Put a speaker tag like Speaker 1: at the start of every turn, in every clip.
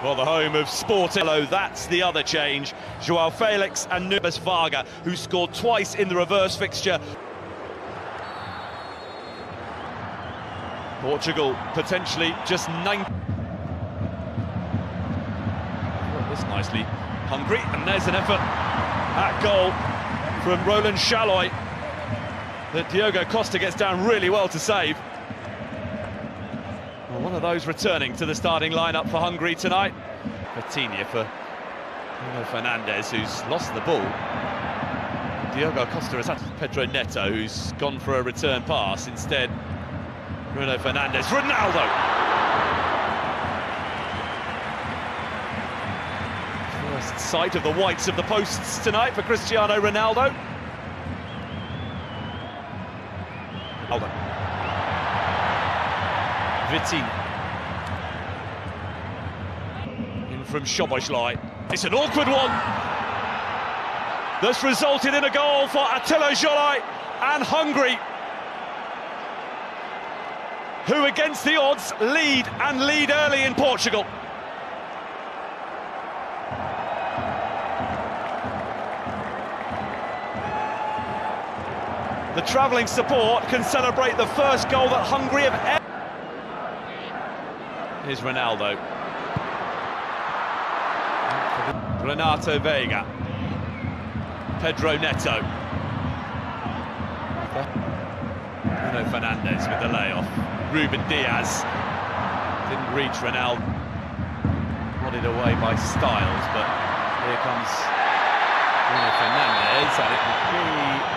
Speaker 1: Well, the home of Sporting. That's the other change. Joao Felix and Nunes Varga, who scored twice in the reverse fixture. Portugal potentially just 9. This nicely. Hungary, and there's an effort at goal from Roland Chaloy that Diogo Costa gets down really well to save. Well, one of those returning to the starting lineup for Hungary tonight. Vitinha for Bruno Fernandes, who's lost the ball. Diogo Costa has had Pedro Neto, who's gone for a return pass. Instead, Bruno Fernandes, Ronaldo! First sight of the whites of the posts tonight for Cristiano Ronaldo. Vitinha. In from Szoboszlai. It's an awkward one. That's resulted in a goal for Attila Szalai and Hungary, who against the odds lead early in Portugal. The travelling support can celebrate the first goal that Hungary have ever. Here's Ronaldo. Renato Veiga. Pedro Neto. Bruno Fernandes with the layoff. Ruben Diaz. Didn't reach Ronaldo. Nodded away by Styles, but here comes Bruno Fernandes, and it would be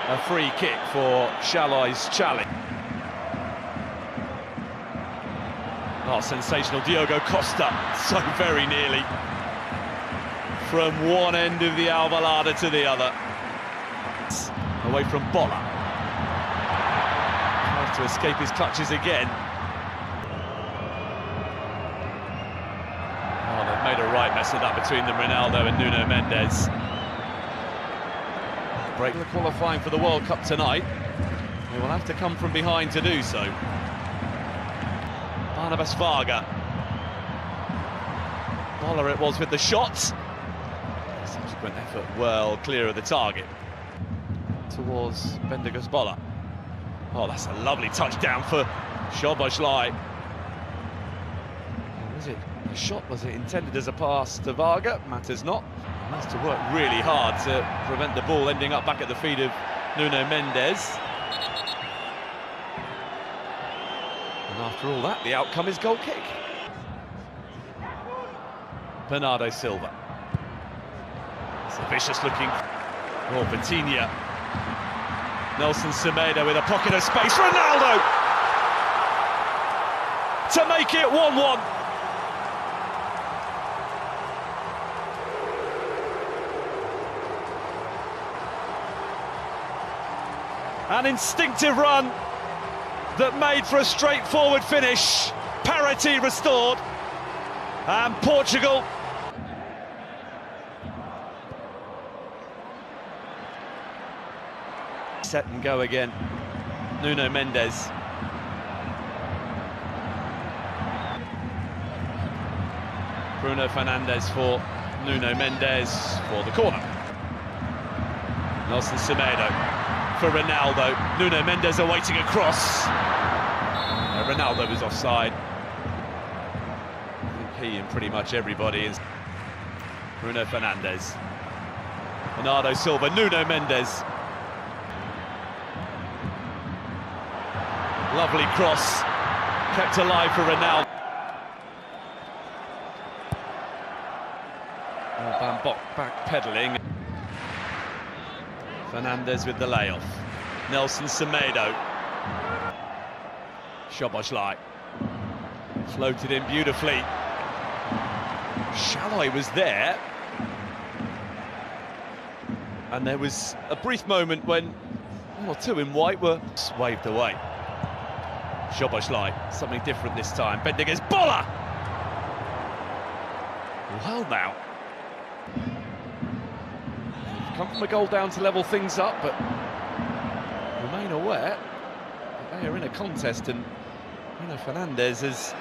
Speaker 1: a free kick for Chaloi's challenge. Oh, sensational Diogo Costa, so very nearly. From one end of the Alvalade to the other. Away from Bola. Tries to escape his clutches again. Oh, they've made a right mess of that between them, Ronaldo and Nuno Mendes. Break the qualifying for the World Cup tonight. They will have to come from behind to do so. Barnabas Varga. Bola it was with the shots. Subsequent effort well clear of the target. Towards Bendigos Bola. Oh, that's a lovely touchdown for Szoboszlai. Was it a shot? Was it intended as a pass to Varga? Matters not. He has to work really hard to prevent the ball ending up back at the feet of Nuno Mendes. And after all that, the outcome is goal kick. Bernardo Silva. It's a vicious looking. Oh, Vitinha. Nelson Semedo with a pocket of space. Ronaldo! To make it 1-1. An instinctive run that made for a straightforward finish. Parity restored. And Portugal. Set and go again. Nuno Mendes. Bruno Fernandes for Nuno Mendes for the corner. Nelson Semedo for Ronaldo. Nuno Mendes awaiting a cross. Ronaldo was offside. I think he and pretty much everybody is. Bruno Fernandes. Bernardo Silva, Nuno Mendes. Lovely cross, kept alive for Ronaldo. Van Bock back pedalling. Fernandes with the layoff. Nelson Semedo. Szoboszlai. Floated in beautifully. Chaloy was there. And there was a brief moment when one or two in white were waved away. Szoboszlai, something different this time. Bendigos Bola! Well now. Come from a goal down to level things up, but remain aware that they are in a contest, and Bruno Fernandes has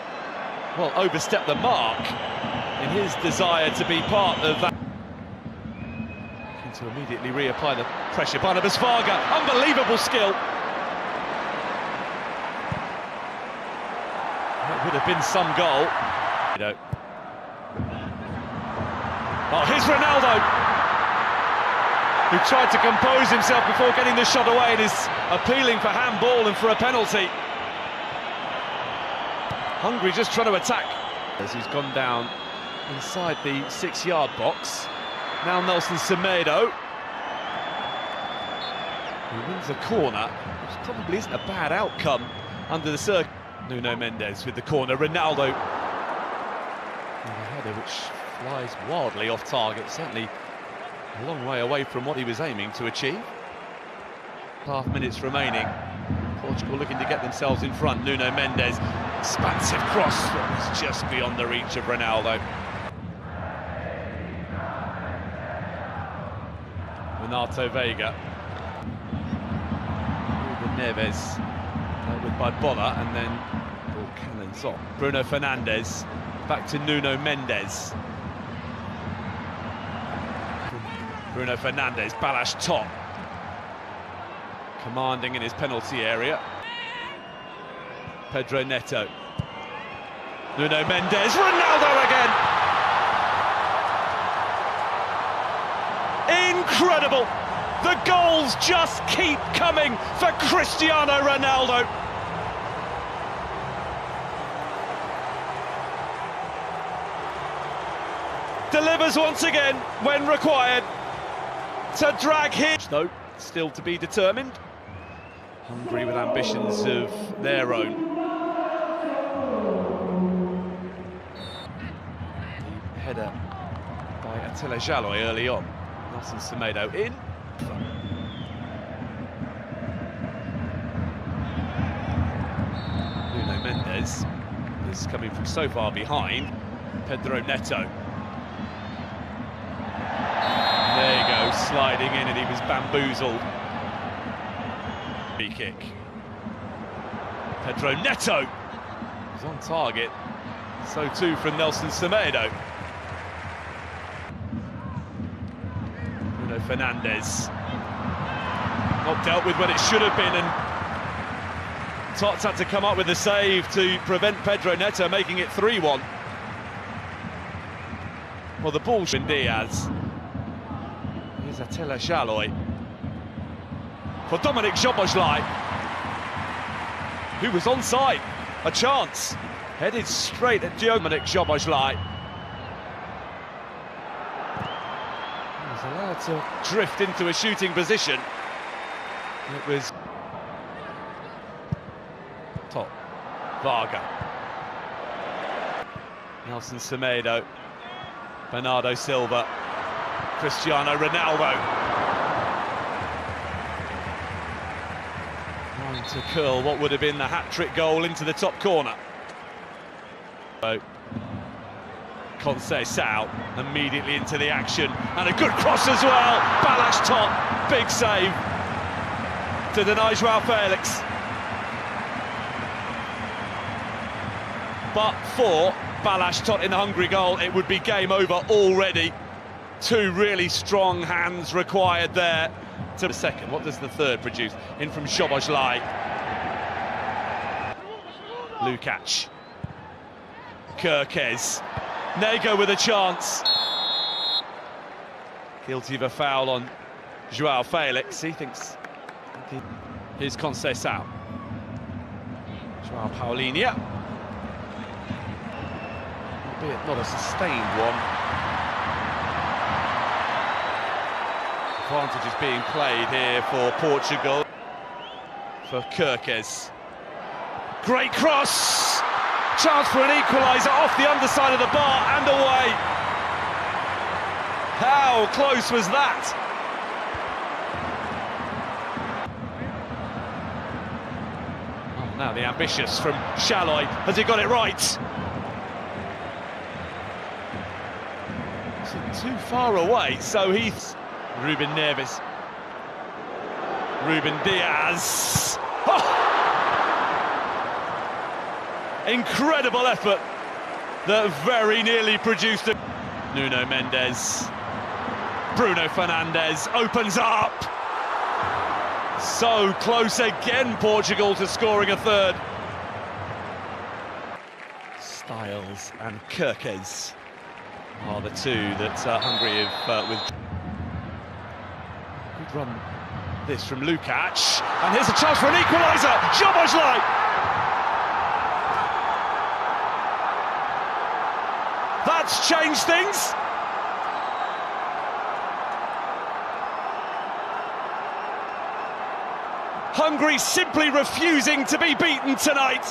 Speaker 1: well, overstepped the mark in his desire to be part of that. Looking to immediately reapply the pressure. Barnabas Varga, unbelievable skill. It would have been some goal. Oh, here's Ronaldo, who tried to compose himself before getting the shot away and is appealing for handball and for a penalty. Hungary just trying to attack. As he's gone down inside the 6-yard box. Now Nelson Semedo, who wins a corner, which probably isn't a bad outcome under the circle. Nuno Mendes with the corner. Ronaldo with a header which flies wildly off target. Certainly a long way away from what he was aiming to achieve. Half minutes remaining. Portugal looking to get themselves in front. Nuno Mendes, expansive cross that was just beyond the reach of Ronaldo. Renato Veiga. Ruben Neves dealt with by Bola, and then ball cannons on. Bruno Fernandes back to Nuno Mendes. Bruno Fernandes, Balázs Tott, commanding in his penalty area. Pedro Neto. Nuno Mendes, Ronaldo again! Incredible! The goals just keep coming for Cristiano Ronaldo. Delivers once again when required to drag him. Though still to be determined. Hungary with ambitions of their own. The header by Attila Jalloy early on. Nelson Semedo in. Nuno Mendes is coming from so far behind. Pedro Neto. There you go, sliding in, and he was bamboozled. Free kick. Pedro Neto is on target. So too from Nelson Semedo. Bruno Fernandes. Not dealt with when it should have been, and Tots had to come up with a save to prevent Pedro Neto making it 3-1. Well, the ball's in Diaz. Here's Attila Jalloy for Dominik Szoboszlai, who was onside. A chance, headed straight at Dominik Szoboszlai. He was allowed to drift into a shooting position. It was top. Varga. Nelson Semedo. Bernardo Silva. Cristiano Ronaldo. Trying to curl what would have been the hat-trick goal into the top corner. Conceição immediately into the action, and a good cross as well. Balázs Tott, big save to deny João Felix. But for Balázs Tott in the Hungary goal, it would be game over already. Two really strong hands required there. To the second, what does the third produce? In from Szoboszlai. Lukacs. Kerkez. Nego with a chance. Guilty of a foul on João Felix. He thinks... Here's Conceição. João Paulinho. Albeit not a sustained one. Advantage is being played here for Portugal. For Kerkez. Great cross! Chance for an equaliser off the underside of the bar and away. How close was that? Oh, now the ambitious from Jalloy. Has he got it right? Too far away, so he's... Ruben Neves. Ruben Diaz. Oh! Incredible effort that very nearly produced a... Nuno Mendes, Bruno Fernandes opens up. So close again, Portugal, to scoring a third. Styles and Kirkes are the two that Hungary have with. Good run this from Lukacs, and here's a chance for an equaliser. Szoboszlai. That's changed things. Hungary simply refusing to be beaten tonight.